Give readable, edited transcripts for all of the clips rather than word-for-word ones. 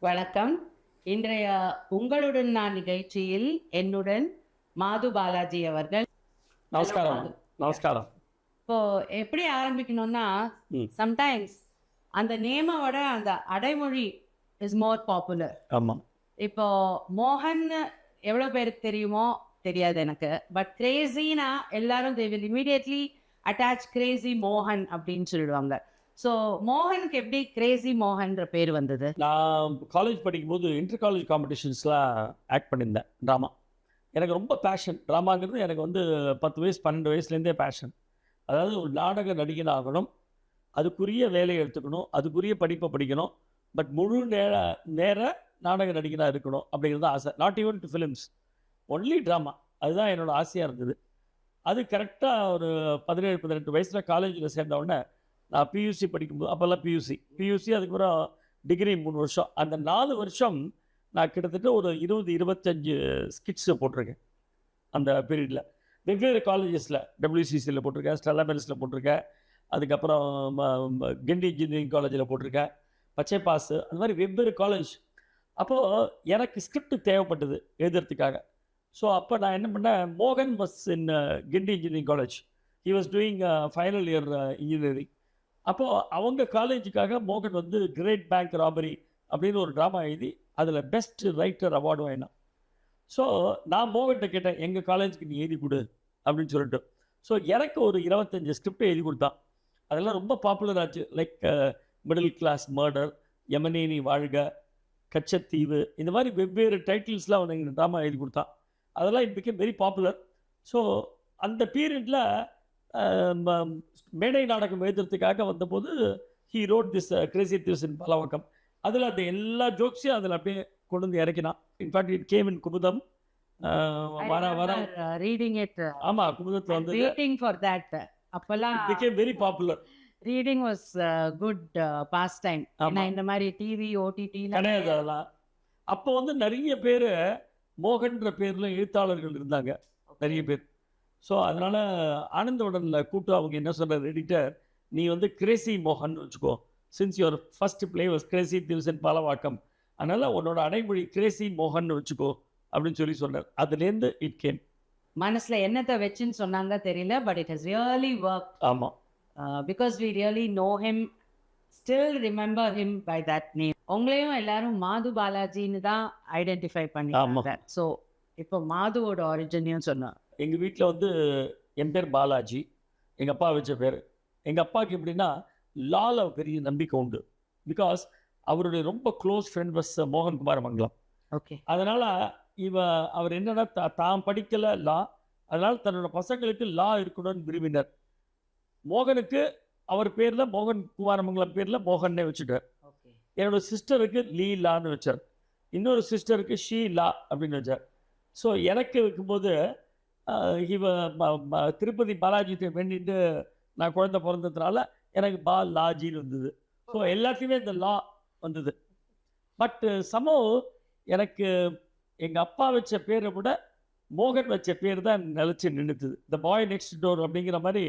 வணக்கம். இன்றைய உங்களுடன் நான் நிகழ்ச்சியில் என்னுடன் மாது பாலாஜி அவர்கள். Hello, நமஸ்காரம். மாது. நமஸ்காரம். இப்போ எப்படி ஆரம்பிக்கணும்னா, ம். சம்டைம்ஸ் அந்த நேம விட அந்த அடைமொழி இஸ் மோர் பாப்புலர். ஆமா. இப்போ மோகன் எவ்வளோ பேருக்கு தெரியுமோ தெரியாது எனக்கு. பட் கிரேசினா எல்லாரும் they will immediately attach Crazy மோகன் அப்படின்னு சொல்லிடுவாங்க. ஸோ மோகனுக்கு எப்படி கிரேசி மோகன்ற பேர் வந்தது? நான் காலேஜ் படிக்கும்போது இன்டர் காலேஜ் காம்படிஷன்ஸ்லாம் ஆக்ட் பண்ணியிருந்தேன் ட்ராமா. எனக்கு ரொம்ப பேஷன் ட்ராமாங்கிறது. எனக்கு வந்து 10 வயசு 12 வயசுலேருந்தே பேஷன். அதாவது ஒரு நாடக நடிகன் ஆகணும், அதுக்குரிய வேலையை எடுத்துக்கணும், அதுக்குரிய படிப்பை படிக்கணும். பட் முழு நேர நாடக நடிகனாக இருக்கணும் அப்படிங்கிறது தான் ஆசை. Not even to films, only drama. அதுதான் என்னோட ஆசையாக இருந்தது. அது கரெக்டாக ஒரு 17 18 வயசில் காலேஜில் சேர்ந்த உடனே நான் பியூசி படிக்கும்போது, அப்போல்லாம் பியூசி அதுக்கப்புறம் டிகிரி 3 வருஷம். அந்த 4 வருஷம் நான் கிட்டத்தட்ட ஒரு 20-25 ஸ்கிட்ஸை போட்டிருக்கேன். அந்த பீரியடில் வெவ்வேறு காலேஜஸில் டபிள்யூசிசியில் போட்டிருக்கேன், ஸ்டெல்லா மெல்ஸில் போட்டிருக்கேன், அதுக்கப்புறம் கிண்டி இன்ஜினியரிங் காலேஜில் போட்டிருக்கேன், பச்சை பாஸ், அந்த மாதிரி வெவ்வேறு காலேஜ். அப்போது எனக்கு ஸ்கிரிப்ட் தேவைப்பட்டது எழுதுறதுக்காக. ஸோ அப்போ நான் என்ன பண்ணேன், மோகன் was in Guindy engineering college. He was doing final year engineering. அப்போது அவங்க காலேஜுக்காக மோகன் வந்து கிரேட் பேங்க் ராபரி அப்படின்னு ஒரு ட்ராமா எழுதி அதில் பெஸ்ட் ரைட்டர் அவார்டு வாங்கினான். ஸோ நான் மோகன்கிட்ட கேட்டேன், எங்கள் காலேஜுக்கு நீ எழுதி கொடு அப்படின்னு சொல்லிட்டு. ஸோ எனக்கு ஒரு 25 ஸ்கிரிப்ட் எழுதி கொடுத்தான். அதெல்லாம் ரொம்ப பாப்புலர் ஆச்சு. லைக் மிடில் கிளாஸ் மர்டர், யமனேனி வாழ்க, கச்சத்தீவு, இந்த மாதிரி வெவ்வேறு டைட்டில்ஸ்லாம் அவன் எங்கள் ட்ராமா எழுதி கொடுத்தான். அதெல்லாம் it became very popular. So அந்த பீரியடில் மேடை நாடகம் எழுதுறதுக்காக வந்தபோது he wrote this Crazy Divs in Palavakkam. அதில் அந்த எல்லா ஜோக்ஸையும் அதில் அப்படியே கொண்டு வந்து இறக்கினான். In fact it came in Kumudam. வர ரீடிங் இட். ஆமாம், குமுதத்தில் வந்து வெயிட்டிங் ஃபார் தட். அப்பெல்லாம் it became very popular. Reading was good pass time. ஆமா. இந்த மாதிரி டிவி ஓடிடி கிடையாது அதெல்லாம். அப்போ வந்து நிறைய பேர் மோகன்ற பேரில் எழுத்தாளர்கள் இருந்தாங்க, நிறைய பேர். ஸோ அதனால் ஆனந்தவுடனில் கூப்பிட்டு அவங்க என்ன சொல்கிறார் எடிட்டர், நீ வந்து கிரேசி மோகன் வச்சுக்கோ, since your first play was crazy Divs in Palavakkam, அதனால் உன்னோட அடைமொழி கிரேசி மோகன் வச்சுக்கோ அப்படின்னு சொல்லி சொன்னார். அதுலேருந்து இட் கேம். மனசுல என்னத்தை வச்சுன்னு சொன்னாங்க தெரியல. But it has really work. ஆமாம். Because we really know him, still remember him by that name. உங்களையும் எல்லாரும் மாது பாலாஜின்னு தான் ஐடென்டிஃபை பண்ணிட்டாங்க. ஸோ இப்போ மாதுவோட ஒரிஜினையும் சொன்னோம். எங்கள் வீட்டில் வந்து என் பேர் பாலாஜி, எங்கள் அப்பா வச்ச பேர். எங்கள் அப்பாவுக்கு எப்படின்னா லால பெரிய நம்பிக்கை உண்டு. பிகாஸ் அவருடைய ரொம்ப க்ளோஸ் ஃப்ரெண்ட் பஸ் மோகன் குமாரமங்கலம். ஓகே. அதனால் அவர் என்னன்னா தான் படிக்கலை லா, அதனால் தன்னோட பசங்களுக்கு லா இருக்கணும்னு விரும்பினார். மோகனுக்கு அவர் பேரில் மோகன் குமாரமங்கலம் பேரில் மோகன்னே வச்சுட்டார். என்னோட சிஸ்டருக்கு லீலான்னு வச்சார், இன்னொரு சிஸ்டருக்கு ஷீலா அப்படின்னு வச்சார். ஸோ எனக்கு வைக்கும்போது திருப்பதி பாலாஜிட்ட வேண்டிட்டு நான் குழந்தை பிறந்ததுனால எனக்கு லாஜின்னு வந்தது. ஸோ எல்லாத்தையுமே இந்த லா வந்தது. பட் சமோ எனக்கு எங்கள் அப்பா வச்ச பேரை விட மோகன் வச்ச பேர் தான் நிலச்சி நின்றுது. த பாய் நெக்ஸ்ட் டோர் அப்படிங்கிற மாதிரி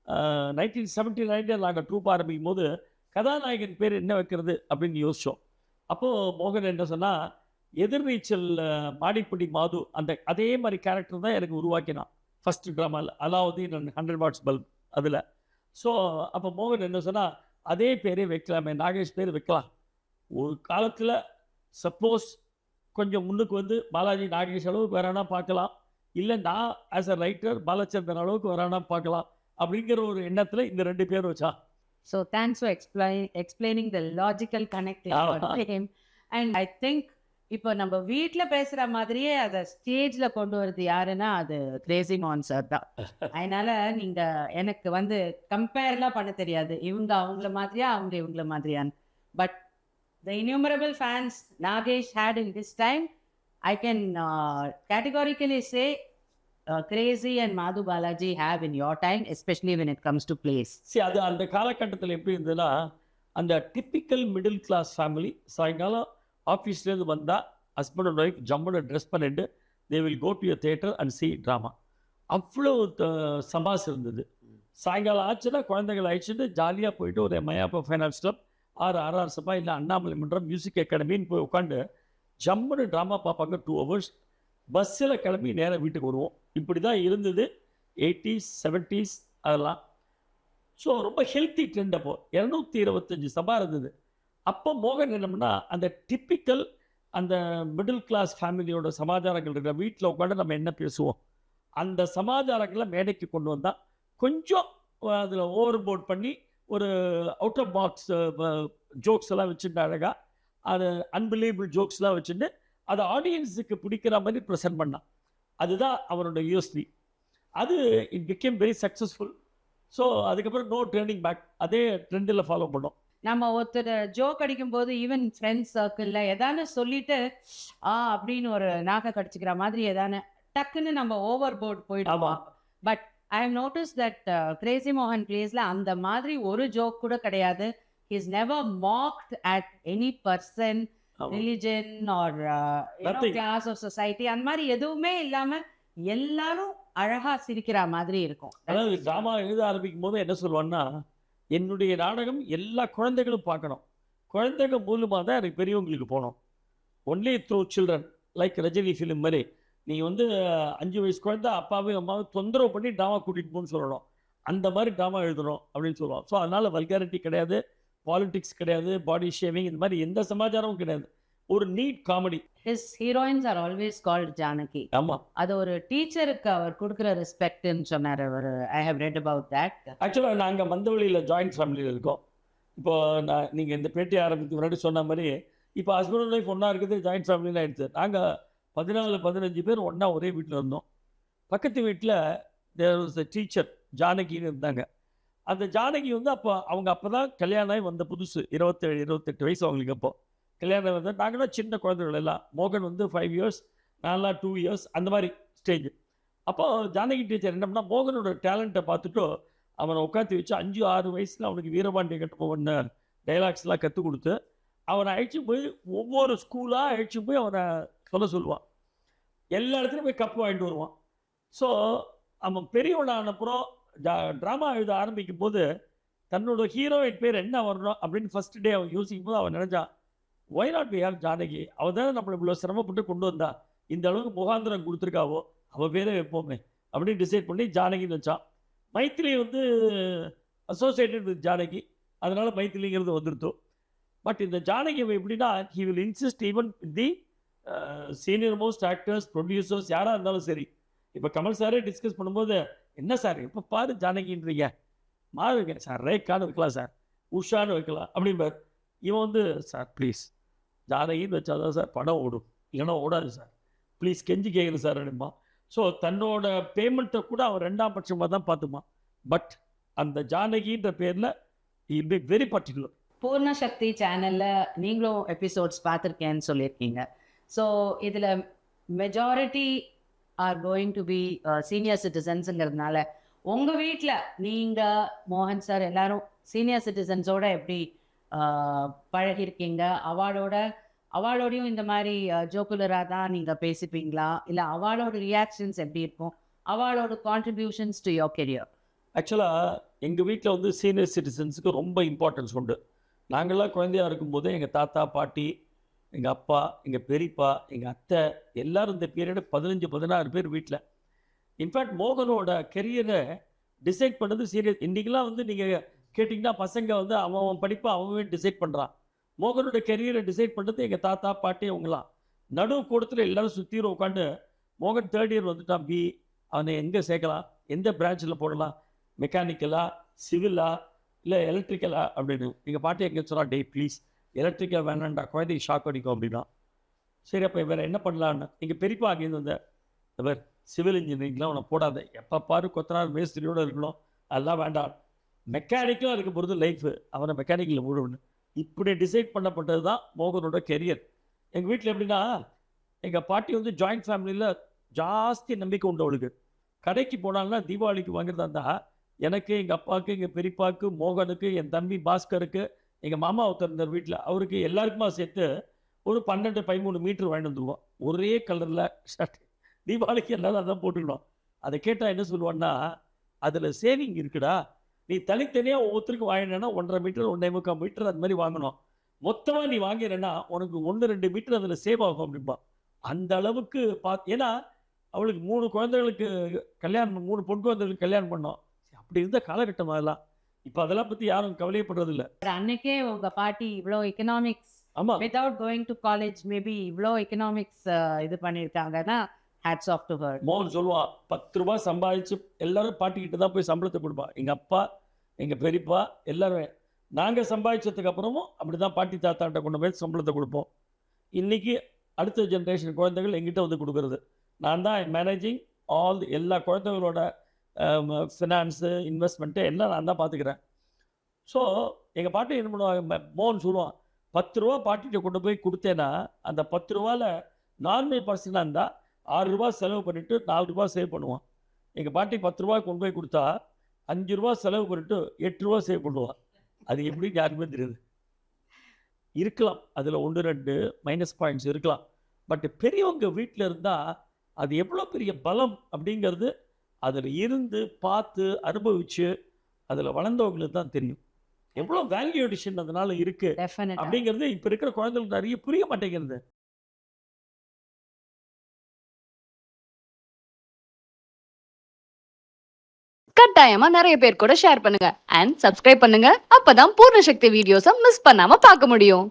1979 நாங்கள் ட்ரூப் ஆரம்பிக்கும் போது கதாநாயகன் பேர் என்ன வைக்கிறது அப்படின்னு யோசித்தோம். அப்போது மோகன் என்ன சொன்னால், எதிர்நீச்சல் மாடிப்படி மாது அந்த அதே மாதிரி கேரக்டர் தான் எனக்கு உருவாக்கினான் ஃபஸ்ட்டு ட்ராமாவில், அலாவுதீன் 100 வாட்ஸ் பல்ப் அதில். ஸோ அப்போ மோகன் என்ன சொன்னால், அதே பேரே வைக்கலாமே, நாகேஷ் பேர் வைக்கலாம். ஒரு காலத்தில் சப்போஸ் கொஞ்சம் முன்னுக்கு வந்து பாலாஜி நாகேஷ் அளவுக்கு வரானா பார்க்கலாம், இல்லை நான் ஆஸ் அ ரைட்டர் பாலச்சந்திரன் அளவுக்கு வரானா பார்க்கலாம் அப்படிங்கிற ஒரு எண்ணத்தில் இந்த 2 பேர் வச்சா. So thanks for explaining the logical connect him. And I think இப்போ நம்ம வீட்டில் பேசுகிற மாதிரியே அதை ஸ்டேஜில் கொண்டு வருது யாருன்னா அது கிரேசி மோகன் சார் தான். அதனால நீங்கள் எனக்கு வந்து கம்பேர்லாம் பண்ண தெரியாது, இவங்க அவங்கள மாதிரியா அவங்க இவங்கள மாதிரியான்னு. But the innumerable fans Nagesh had in this time, I can categorically say Crazy and Madhu Balaji have in your time, especially when it comes to plays. சரி, அது அந்த காலகட்டத்தில் எப்படி இருந்ததுன்னா, அந்த டிப்பிக்கல் மிடில் கிளாஸ் ஃபேமிலி சாயங்காலம் ஆஃபீஸ்லேருந்து வந்தால் ஹஸ்பண்ட் அண்ட் ஒய்ஃப் ஜம்முன்னு ட்ரெஸ் பண்ணிட்டு they will go to their theatre and see drama. அவ்வளோ சமாஸ் இருந்தது. சாயங்காலம் ஆச்சுன்னா குழந்தைகள் அழைச்சிட்டு ஜாலியாக போயிட்டு ஒரு மயாப்பா ஃபைனான்ஸ் கிளப் ஆர்ஆர் சபா இல்லை அண்ணாமலை மன்றம் மியூசிக் அகாடமின்னு போய் உட்காந்து ஜம்முன்னு ட்ராமா பார்ப்பாங்க 2 hours. பஸ்ஸில் கிளம்பி நேராக வீட்டுக்கு வருவோம். இப்படி தான் இருந்தது 80s 70s அதெல்லாம். ஸோ ரொம்ப ஹெல்த்தி ட்ரெண்ட். அப்போ 225 சபா இருந்தது. அப்போ மோகன் என்னம்னா அந்த டிப்பிக்கல் அந்த மிடில் கிளாஸ் ஃபேமிலியோட சமாச்சாரங்கள் இருக்கிற வீட்டில் உட்காந்து நம்ம என்ன பேசுவோம் அந்த சமாச்சாரங்களை மேடைக்கு கொண்டு வந்தால் கொஞ்சம் அதில் ஓவர் போர்ட் பண்ணி ஒரு அவுட் ஆஃப் பாக்ஸ் ஜோக்ஸ் எல்லாம் வச்சுட்டு அழகாக அது அன்பிலீவபிள் ஜோக்ஸ்லாம் வச்சுட்டு அதை ஆடியன்ஸுக்கு பிடிக்கிற மாதிரி ப்ரெசென்ட் பண்ணான். அதுதான் அவனோட யூஎஸ்பி. அது it became very successful. So அதுக்கப்புறம் நோ டேர்னிங் பேக். அதே ட்ரெண்டில் ஃபாலோ பண்ணோம். நம்ம ஒருத்தர் ஜோக் அடிக்கும் போது ஈவன் ஃப்ரெண்ட்ஸ் சர்க்கிளில் எதானு சொல்லிட்டு அப்படின்னு ஒரு நாக்கை கடிச்சிக்கிற மாதிரி எதானு டக்குன்னு நம்ம ஓவர் போர்ட் போயிடுவோம். But I have notice that Crazy மோகன் பிளேஸ்ல அந்த மாதிரி ஒரு ஜோக் கூட கிடையாது. he is never mocked at any person, religion or class of society. அந்த மாதிரி எதுவுமே இல்லாம எல்லாரும் அழகா சிரிக்கிற மாதிரி இருக்கும். அதாவது டிராமா எழுத ஆரம்பிக்கும் போது என்ன சொல்லுவான்னா, என்னுடைய நாடகம் எல்லா குழந்தைகளும் பார்க்கணும், குழந்தைங்க மூலமாக தான் எனக்கு பெரியவங்களுக்கு போகணும். Only through children, like Rajini film மாதிரி. நீங்கள் வந்து 5 வயசு குழந்தை அப்பாவையும் அம்மாவும் தொந்தரவு பண்ணி ட்ராமா கூட்டிகிட்டு போகணும்னு சொல்லணும். அந்த மாதிரி ட்ராமா எழுதணும் அப்படின்னு சொல்லுவோம். ஸோ அதனால் வல்காரிட்டி கிடையாது, பாலிடிக்ஸ் கிடையாது, பாடி ஷேவிங், இந்த மாதிரி எந்த சமாச்சாரமும் கிடையாது. ஒரு neat comedy. His heroines are always called Janaki. ஆமாம், அது ஒரு டீச்சருக்கு அவர் கொடுக்குற ரெஸ்பெக்ட்னு சொன்னார் அவர். I have read about that. ஆக்சுவலாக நாங்கள் மந்தவெளியில் ஜாயிண்ட் ஃபேமிலியில் இருக்கோம். இப்போ நீங்கள் இந்த பேட்டி ஆரம்பித்து முன்னாடி சொன்ன மாதிரி இப்போ ஹஸ்பண்ட் அண்ட் ஒய்ஃப் ஒன்றா இருக்குது, ஜாயிண்ட் ஃபேமிலியில் ஆகிடுச்சு. நாங்கள் 14-15 பேர் ஒன்றா ஒரே வீட்டில் இருந்தோம். பக்கத்து வீட்டில் தேர் வாஸ் எ டீச்சர் ஜானகின்னு இருந்தாங்க. அந்த ஜானகி வந்து அப்போ தான் கல்யாணம் ஆகி வந்த புதுசு, 27-28 வயசு அவங்களுக்கு. அப்போ கல்யாணம் வந்து நாங்கள் சின்ன குழந்தைகள் எல்லாம். மோகன் வந்து 5 years, நான்லாம் 2 years, அந்த மாதிரி ஸ்டேஜ். அப்போ ஜானகி டீச்சர் என்ன பண்ணால் மோகனோட டேலண்ட்டை பார்த்துட்டு அவனை உட்காந்து வச்சு 5-6 வயசில் அவனுக்கு வீரபாண்டிய கட்டபொம்மன் டைலாக்ஸ்லாம் கற்றுக் கொடுத்து அவனை அழைச்சி போய் ஒவ்வொரு ஸ்கூலாக அழைச்சி போய் அவனை சொல்லுவான். எல்லா இடத்துலையும் போய் கப்பு வாங்கிட்டு வருவான். ஸோ அவன் பெரியவனானப்புறம் ட்ராமா எழுத ஆரம்பிக்கும் போது தன்னோட ஹீரோயின் பேர் என்ன வரணும் அப்படின்னு ஃபஸ்ட் டே அவன் யோசிக்கும் போது அவன் நினச்சான், why not we have Janaki, அவள் தானே நம்மளை இவ்வளோ சிரமப்பட்டு கொண்டு வந்தா, இந்த அளவுக்கு முகாந்திரம் கொடுத்துருக்காவோ, அவள் பேரே வைப்போமே அப்படின்னு டிசைட் பண்ணி ஜானகின்னு வச்சான். மைத்திலி வந்து அசோசியேட்டட் வித் ஜானகி, அதனால் மைத்திலிங்கிறது வந்துருத்தோம். பட் இந்த ஜானகி எப்படின்னா, he will insist even with the senior most actors, producers, யாராக இருந்தாலும் சரி. இப்போ கமல் சாரே டிஸ்கஸ் பண்ணும்போது, என்ன சார் இப்போ பாரு ஜானகின்றீங்க, மாறுங்க சார், ரேக்கான்னு வைக்கலாம் சார், உஷான்னு வைக்கலாம் அப்படின்பார். இவன் வந்து, சார் ப்ளீஸ் ஜானகின்னு வச்சாதான் சார் படம் ஓடும், இல்லைன்னா ஓடாது சார், ப்ளீஸ் கெஞ்சி கேட்குறேன் சார் அப்படிமா. ஸோ தன்னோட பேமெண்ட்டை கூட அவன் 2ஆம் பட்சமாக தான் பார்த்துப்பான். பட் அந்த ஜானகின்ற பேரில் இல் பி வெரி பர்டிகுலர். பூர்ண சக்தி சேனலில் நீங்களும் எபிசோட்ஸ் பார்த்துருக்கேன்னு சொல்லியிருக்கீங்க. ஸோ இதில் majority are going to be senior சிட்டிசன்ஸுங்கிறதுனால உங்கள் வீட்டில் நீங்கள் மோகன் சார் எல்லாரும் சீனியர் சிட்டிசன்ஸோட எப்படி பழகிருக்கீங்க? அவளோடையும் இந்த மாதிரி ஜோக்குலராக தான் நீங்கள் பேசிப்பீங்களா, இல்லை அவளோட ரியாக்ஷன்ஸ் எப்படி இருக்கும், அவளோட கான்ட்ரிபியூஷன்ஸ் டு யோர் கெரியர்? ஆக்சுவலாக எங்கள் வீட்டில் வந்து சீனியர் சிட்டிசன்ஸுக்கு ரொம்ப இம்பார்ட்டன்ஸ் உண்டு. நாங்கள்லாம் குழந்தையாக இருக்கும்போதே எங்கள் தாத்தா பாட்டி, எங்கள் அப்பா, எங்கள் பெரியப்பா, எங்கள் அத்தை எல்லோரும் இந்த பீரியடு 15-16 பேர் வீட்டில். இன்ஃபேக்ட் மோகனோட கெரியரை டிசைட் பண்ணது சீரியஸ். இன்றைக்கெலாம் வந்து நீங்கள் கேட்டிங்கன்னா பசங்க வந்து அவன் படிப்பை அவன் டிசைட் பண்ணுறான். மோகனோட கெரியரை டிசைட் பண்ணுறது எங்கள் தாத்தா பாட்டி அவங்களாம். நடுவு கூடத்தில் எல்லோரும் சுற்றிரும் உட்காந்து, மோகன் 3rd year வந்துட்டான் பி, அவனை எங்கே சேர்க்கலாம், எந்த பிரான்ச்சில் போடலாம், மெக்கானிக்கலா, சிவிலா, இல்லை எலக்ட்ரிக்கலா அப்படின்னு. எங்கள் பாட்டி எங்கே சொன்னா, டே ப்ளீஸ் எலக்ட்ரிக்கல் வேணாண்டா, குழந்தைக்கு ஷாக் அடிக்கும் அப்படின்னா. சரி அப்போ வேறு என்ன பண்ணலான்னு எங்கள் பெரியப்பா அங்கேருந்து வந்த, இந்த சிவில் இன்ஜினியரிங்லாம் அவனை போடாத, எப்போ பாரு கொத்தனார் மேஸ்திரியோடு இருக்கணும், அதெல்லாம் வேண்டாம், மெக்கானிக்கலாக இருக்க போகிறது லைஃபு, அவனை மெக்கானிக்கில் மூடணும். இப்படி டிசைட் பண்ணப்பட்டது தான் மோகனோட கெரியர். எங்கள் வீட்டில் எப்படின்னா, எங்கள் பாட்டி வந்து ஜாயிண்ட் ஃபேமிலியில் ஜாஸ்தி நம்பிக்கை உண்டு அவளுக்கு. கடைக்கு போனாங்கன்னா தீபாவளிக்கு வாங்குறதா இருந்தால் எனக்கு, எங்கள் அப்பாவுக்கு, எங்கள் பெரியப்பாவுக்கு, மோகனுக்கு, என் தம்பி பாஸ்கருக்கு, எங்கள் மாமா ஒருத்தர் இருந்தார் வீட்டில், அவருக்கு எல்லாருக்குமா சேர்த்து ஒரு 12-13 மீட்டர் வாங்கிட்டு வந்துடுவோம். ஒரே கலரில் ஷர்ட், தீபாவளிக்கு எல்லாரும் அதான் போட்டுக்கணும். அதை கேட்டால் என்ன சொல்லுவான்னா, அதில் சேவிங் இருக்குடா, நீ தனித்தனியாக ஒவ்வொருத்தருக்கும் வாங்கினேன்னா 1.5 மீட்டர் 1.25 மீட்டர் அது மாதிரி வாங்கணும். மொத்தமாக நீ வாங்கினேன்னா உனக்கு 1-2 மீட்டர் அதில் சேவ் ஆகும் அப்படின்பா. அந்த அளவுக்கு ஏன்னா அவளுக்கு 3 குழந்தைகளுக்கு கல்யாணம், 3 பொன் குழந்தைகளுக்கு கல்யாணம் பண்ணோம். அப்படி இருந்த காலகட்டம் அதெல்லாம். இப்போ அதெல்லாம் பற்றி யாரும் கவலையப்படுறது இல்லை. அன்னைக்கே உங்க பாட்டி இவ்வளோ எக்கனாமிக்ஸ் ஆமாம், without going to college maybe இவ்வளோ எக்கனாமிக்ஸ் இது பண்ணியிருக்காங்கன்னா ஹேட்ஸ் ஆஃப் டு ஹர். மோகன் சொல்லுவான், 10 ரூபா சம்பாதிச்சு எல்லாரும் பாட்டிக்கிட்ட தான் போய் சம்பளத்தை கொடுப்பான். எங்கள் அப்பா, எங்கள் பெரியப்பா எல்லாருமே. நாங்கள் சம்பாதிச்சதுக்கு அப்புறமும் அப்படி தான் பாட்டி தாத்தாட்ட கொண்டு போய் சம்பளத்தை கொடுப்போம். இன்றைக்கி அடுத்த ஜென்ரேஷன் குழந்தைகள் எங்கிட்ட வந்து கொடுக்குறது. நான் தான் மேனேஜிங் ஆல் எல்லா குழந்தைகளோட ஃபினான்ஸு, இன்வெஸ்ட்மெண்ட்டு எல்லாம் நான் தான் பார்த்துக்கிறேன். ஸோ எங்கள் பாட்டி என்ன பண்ணுவாங்க, மோகன் சொல்லுவான், 10 ரூபா பாட்டிகிட்ட கொண்டு போய் கொடுத்தேன்னா அந்த 10 ரூபாவில் நார்மல் பர்சனாக இருந்தால் 6 ரூபா செலவு பண்ணிவிட்டு 4 ரூபா சேவ் பண்ணுவான். எங்கள் பாட்டி 10 ரூபா கொண்டு போய் கொடுத்தா 5 ரூபா செலவு பண்ணிட்டு 8 ரூபா சேவ் பண்ணுவான். அது எப்படின்னு யாருக்குமே தெரியுது. இருக்கலாம் அதில் 1-2 மைனஸ் பாயிண்ட்ஸ் இருக்கலாம். பட் பெரியவங்க வீட்டில் இருந்தால் அது எவ்வளோ பெரிய பலம் அப்படிங்கிறது அதில் இருந்து பார்த்து அனுபவித்து அதில் வளர்ந்தவங்களுக்கு தான் தெரியும். எவ்வளோ வேல்யூ அடிஷன் அதனால இருக்குது அப்படிங்கிறது இப்போ இருக்கிற குழந்தைகளுக்கு நிறைய புரிய மாட்டேங்கிறது. கட்டாயமா நிறைய பேர் கூட ஷேர் பண்ணுங்க அண்ட் சப்ஸ்கிரைப் பண்ணுங்க. அப்பதான் பூர்ண சக்தி வீடியோஸை மிஸ் பண்ணாம பார்க்க முடியும்.